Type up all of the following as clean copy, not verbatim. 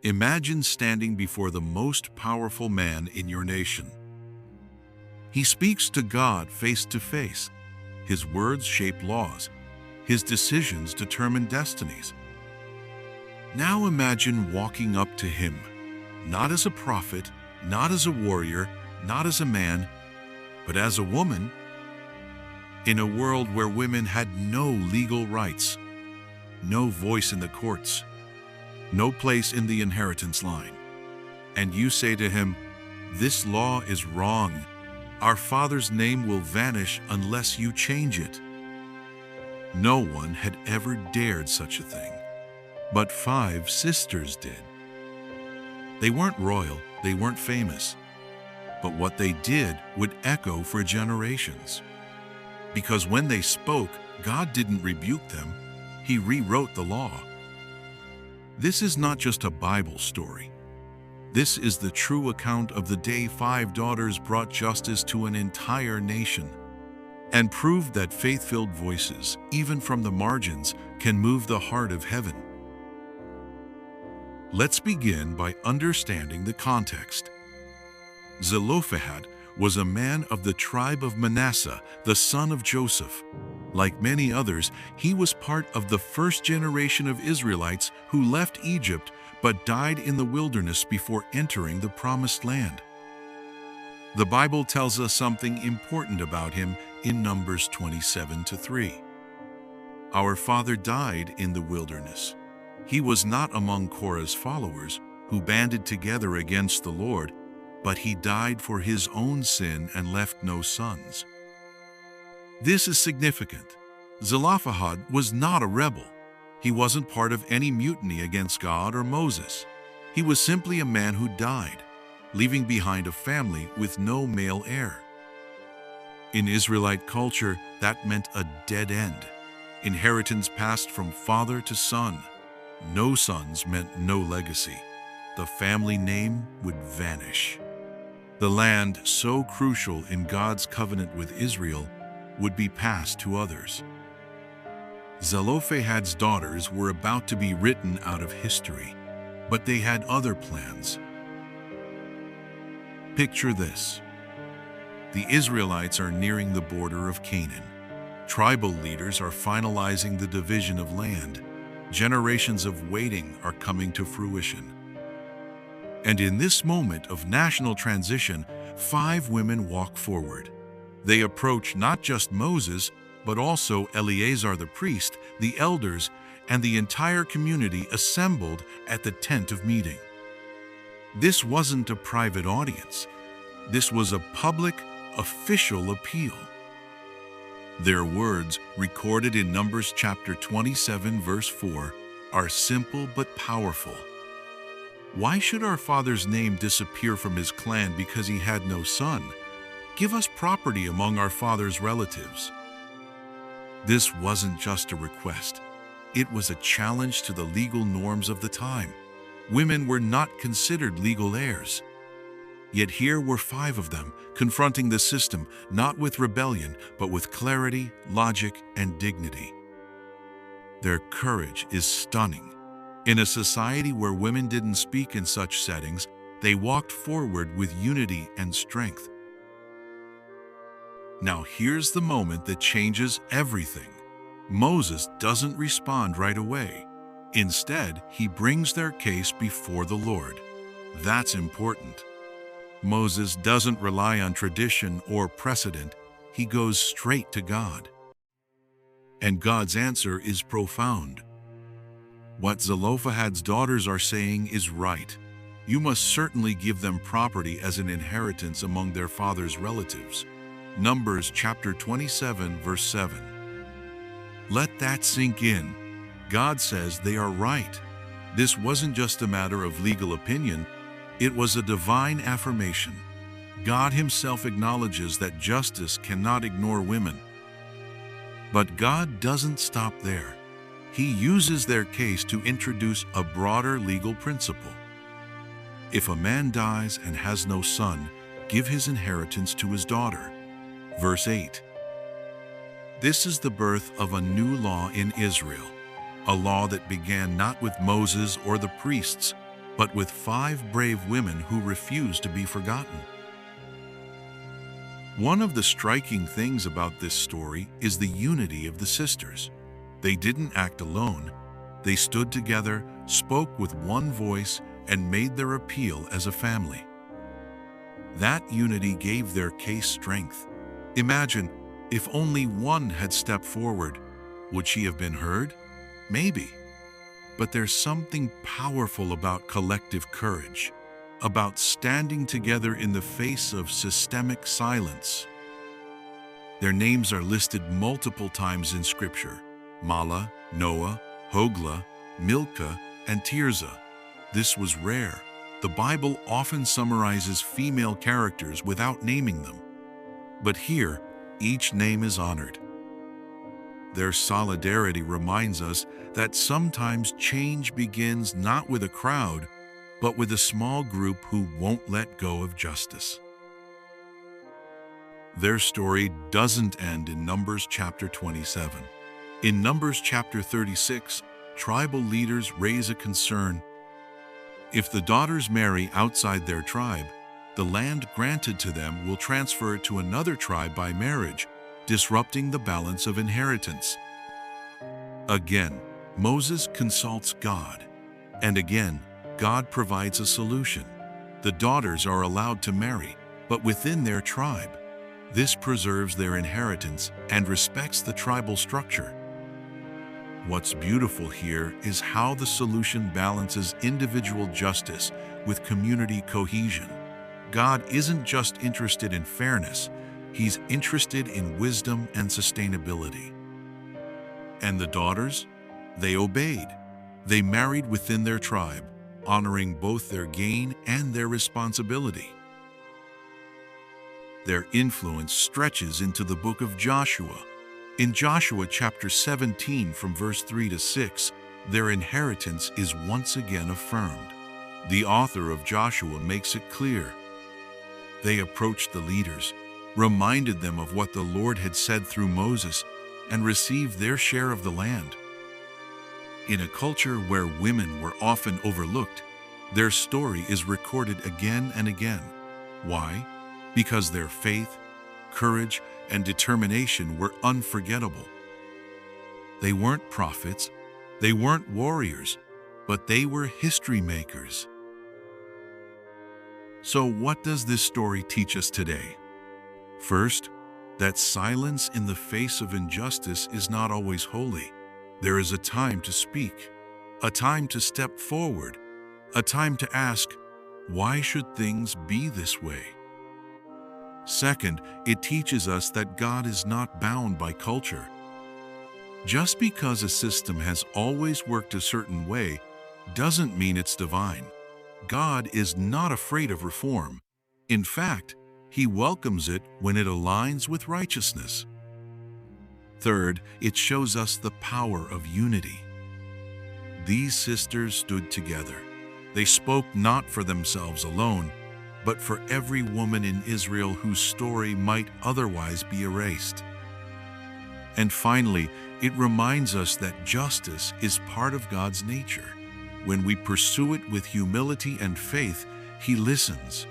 Imagine standing before the most powerful man in your nation. He speaks to God face to face. His words shape laws. His decisions determine destinies. Now imagine walking up to him, not as a prophet, not as a warrior, not as a man, but as a woman, in a world where women had no legal rights, no voice in the courts, no place in the inheritance line. And you say to him, "This law is wrong. Our Father's name will vanish unless you change it." No one had ever dared such a thing, but 5 sisters did. They weren't royal, they weren't famous, but what they did would echo for generations. Because when they spoke, God didn't rebuke them, He rewrote the law. This is not just a Bible story. This is the true account of the day 5 daughters brought justice to an entire nation and proved that faith-filled voices, even from the margins, can move the heart of heaven. Let's begin by understanding the context. Zelophehad was a man of the tribe of Manasseh, the son of Joseph. Like many others, he was part of the first generation of Israelites who left Egypt but died in the wilderness before entering the Promised Land. The Bible tells us something important about him in Numbers 27-3. Our father died in the wilderness. He was not among Korah's followers who banded together against the Lord, but he died for his own sin and left no sons. This is significant. Zelophehad was not a rebel. He wasn't part of any mutiny against God or Moses. He was simply a man who died, leaving behind a family with no male heir. In Israelite culture, that meant a dead end. Inheritance passed from father to son. No sons meant no legacy. The family name would vanish. The land, so crucial in God's covenant with Israel, would be passed to others. Zelophehad's daughters were about to be written out of history, but they had other plans. Picture this. The Israelites are nearing the border of Canaan. Tribal leaders are finalizing the division of land. Generations of waiting are coming to fruition. And in this moment of national transition, 5 women walk forward. They approach not just Moses, but also Eleazar the priest, the elders, and the entire community assembled at the tent of meeting. This wasn't a private audience. This was a public, official appeal. Their words, recorded in Numbers chapter 27, verse 4, are simple but powerful. Why should our father's name disappear from his clan because he had no son? Give us property among our father's relatives. This wasn't just a request. It was a challenge to the legal norms of the time. Women were not considered legal heirs. Yet here were 5 of them, confronting the system, not with rebellion, but with clarity, logic, and dignity. Their courage is stunning. In a society where women didn't speak in such settings, they walked forward with unity and strength. Now here's the moment that changes everything. Moses doesn't respond right away. Instead, he brings their case before the Lord. That's important. Moses doesn't rely on tradition or precedent. He goes straight to God. And God's answer is profound. What Zelophehad's daughters are saying is right. You must certainly give them property as an inheritance among their father's relatives. Numbers chapter 27, verse 7. Let that sink in. God says they are right. This wasn't just a matter of legal opinion. It was a divine affirmation. God Himself acknowledges that justice cannot ignore women. But God doesn't stop there. He uses their case to introduce a broader legal principle. If a man dies and has no son, give his inheritance to his daughter. Verse 8. This is the birth of a new law in Israel, a law that began not with Moses or the priests, but with 5 brave women who refused to be forgotten. One of the striking things about this story is the unity of the sisters. They didn't act alone. They stood together, spoke with one voice, and made their appeal as a family. That unity gave their case strength. Imagine, if only one had stepped forward, would she have been heard? Maybe. But there's something powerful about collective courage, about standing together in the face of systemic silence. Their names are listed multiple times in Scripture: Mahlah, Noah, Hoglah, Milcah, and Tirzah. This was rare. The Bible often summarizes female characters without naming them. But here, each name is honored. Their solidarity reminds us that sometimes change begins not with a crowd, but with a small group who won't let go of justice. Their story doesn't end in Numbers chapter 27. In Numbers chapter 36, tribal leaders raise a concern. If the daughters marry outside their tribe, the land granted to them will transfer to another tribe by marriage, disrupting the balance of inheritance. Again, Moses consults God, and again, God provides a solution. The daughters are allowed to marry, but within their tribe. This preserves their inheritance and respects the tribal structure. What's beautiful here is how the solution balances individual justice with community cohesion. God isn't just interested in fairness, He's interested in wisdom and sustainability. And the daughters? They obeyed. They married within their tribe, honoring both their gain and their responsibility. Their influence stretches into the book of Joshua. In Joshua chapter 17 from verse 3 to 6, their inheritance is once again affirmed. The author of Joshua makes it clear. They approached the leaders, reminded them of what the Lord had said through Moses, and received their share of the land. In a culture where women were often overlooked, their story is recorded again and again. Why? Because their faith, courage, and determination were unforgettable. They weren't prophets, they weren't warriors, but they were history makers. So what does this story teach us today? First, that silence in the face of injustice is not always holy. There is a time to speak, a time to step forward, a time to ask, why should things be this way? Second, it teaches us that God is not bound by culture. Just because a system has always worked a certain way doesn't mean it's divine. God is not afraid of reform. In fact, He welcomes it when it aligns with righteousness. Third, it shows us the power of unity. These sisters stood together. They spoke not for themselves alone, but for every woman in Israel whose story might otherwise be erased. And finally, it reminds us that justice is part of God's nature. When we pursue it with humility and faith, He listens.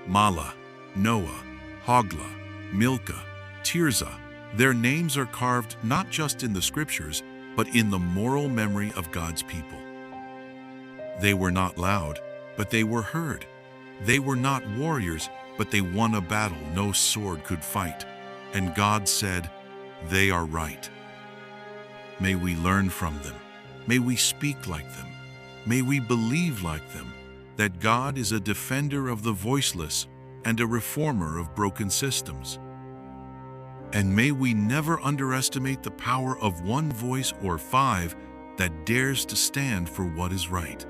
Mahlah, Noah, Hoglah, Milcah, Tirzah, their names are carved not just in the Scriptures, but in the moral memory of God's people. They were not loud, but they were heard. They were not warriors, but they won a battle no sword could fight. And God said, "They are right." May we learn from them. May we speak like them. May we believe like them, that God is a defender of the voiceless and a reformer of broken systems. And may we never underestimate the power of one voice or 5 that dares to stand for what is right.